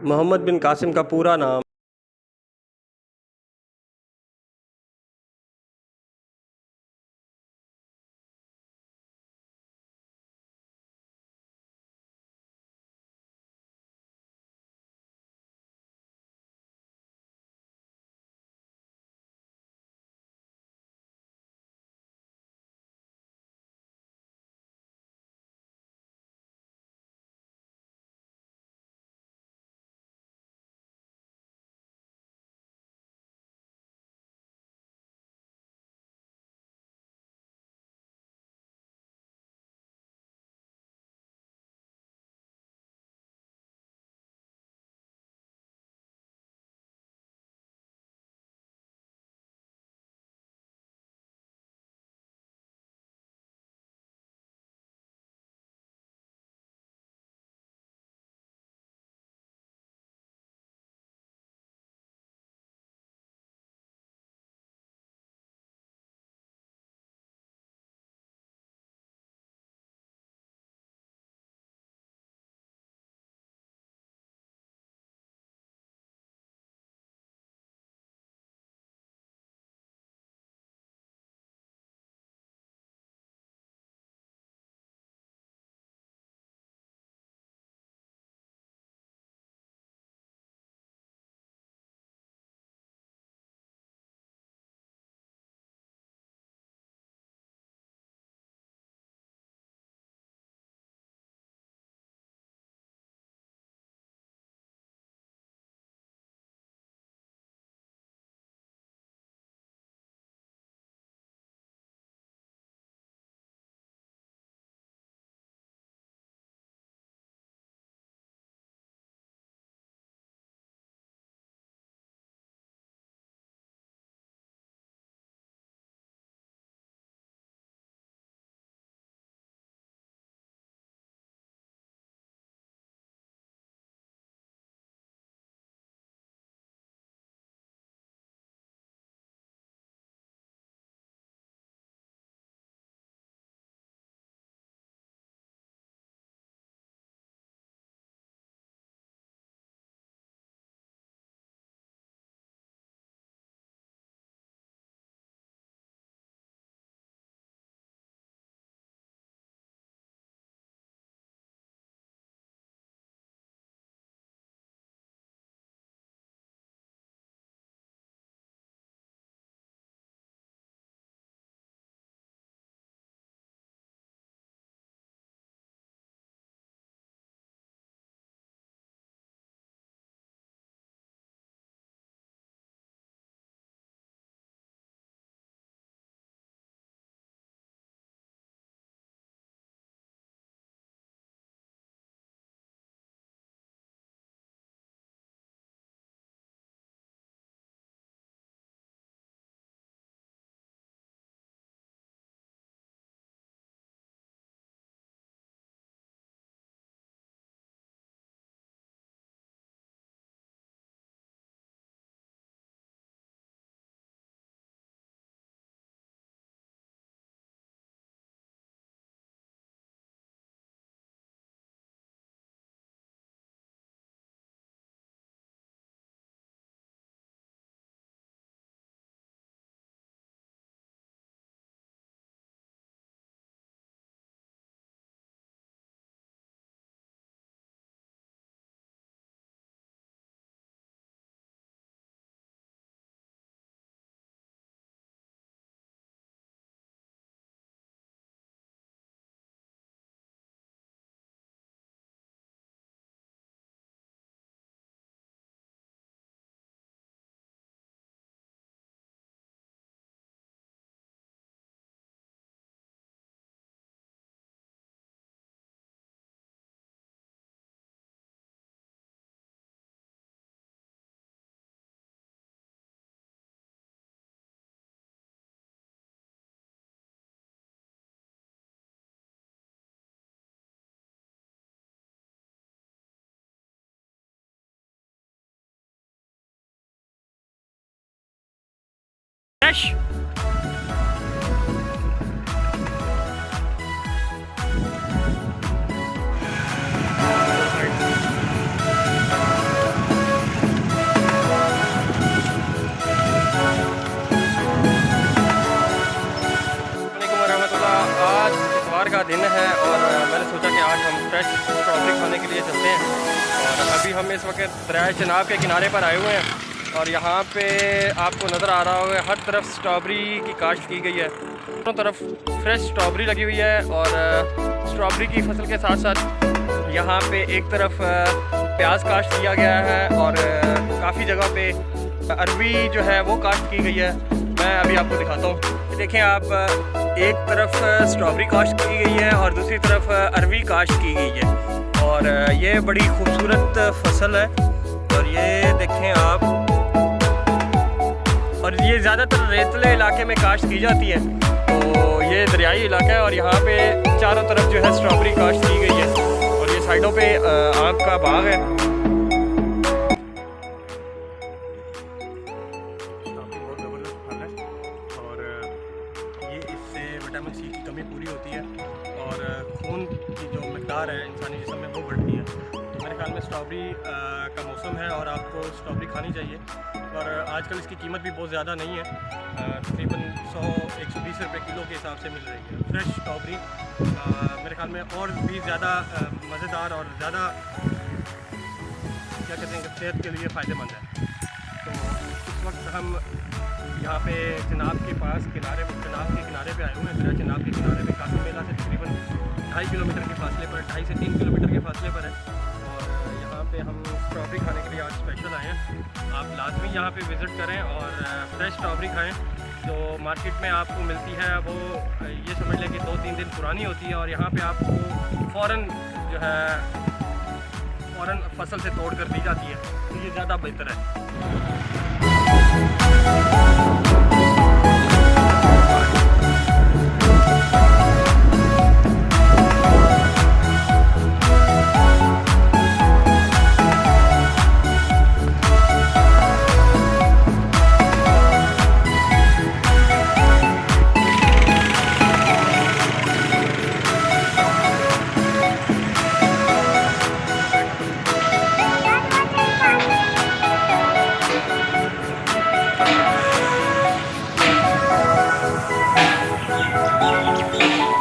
मोहम्मद बिन कासिम का पूरा नाम। Fresh. फ्रेश स्ट्रॉबेरी खाने के लिए चलते हैं। और अभी हम इस वक्त दरिया चिनाब के किनारे पर आए हुए हैं और यहाँ पे आपको नज़र आ रहा होगा हर तरफ स्ट्रॉबेरी की काश्त की गई है। दोनों तरफ फ्रेश स्ट्रॉबेरी लगी हुई है और स्ट्रॉबेरी की फसल के साथ साथ यहाँ पे एक तरफ प्याज काश्त किया गया है और काफ़ी जगह पे अरवी जो है वो काश्त की गई है। मैं अभी आपको दिखाता हूँ। देखें आप, एक तरफ स्ट्रॉबेरी काश्त की गई है और दूसरी तरफ अरवी काश्त की गई है और ये बड़ी खूबसूरत फसल है। और ये देखें आप, और ये ज़्यादातर रेतले इलाके में काश्त की जाती है। तो ये दरियाई इलाका है और यहाँ पे चारों तरफ जो है स्ट्रॉबेरी काश्त की गई है और ये साइडों पे आम का बाग है। विटामिन सी की कमी पूरी होती है और खून की जो मकदार है इंसानी जिस्म में वो बढ़ती है। तो मेरे ख्याल में स्ट्रॉबेरी का मौसम है और आपको स्ट्रॉबेरी खानी चाहिए। और आजकल इसकी कीमत भी बहुत ज़्यादा नहीं है, तकरीबन 100-120 रुपये किलो के हिसाब से मिल रही है फ्रेश स्ट्रॉबेरी। मेरे ख्याल में और भी ज़्यादा मज़ेदार और ज़्यादा क्या कहते हैं कि सेहत के लिए फ़ायदेमंद है। तो इस वक्त हम यहाँ पे चिनाब के किनारे पे आए हुए हैं। दरिया चिनाब के किनारे पे कासिम मेला से तकरीबन 2.5 किलोमीटर के फासले पर, 2.5 से 3 किलोमीटर के फासले पर है। और यहाँ पे हम स्ट्रॉबेरी खाने के लिए आज स्पेशल आए हैं। आप लाजमी यहाँ पे विज़िट करें और फ्रेश स्ट्रॉबेरी खाएँ। जो मार्केट में आपको मिलती है वो ये समझ लें कि 2-3 दिन पुरानी होती है और यहाँ पे आपको फ़ौरन जो है फसल से तोड़ कर दी जाती है। तो ये ज़्यादा बेहतर है।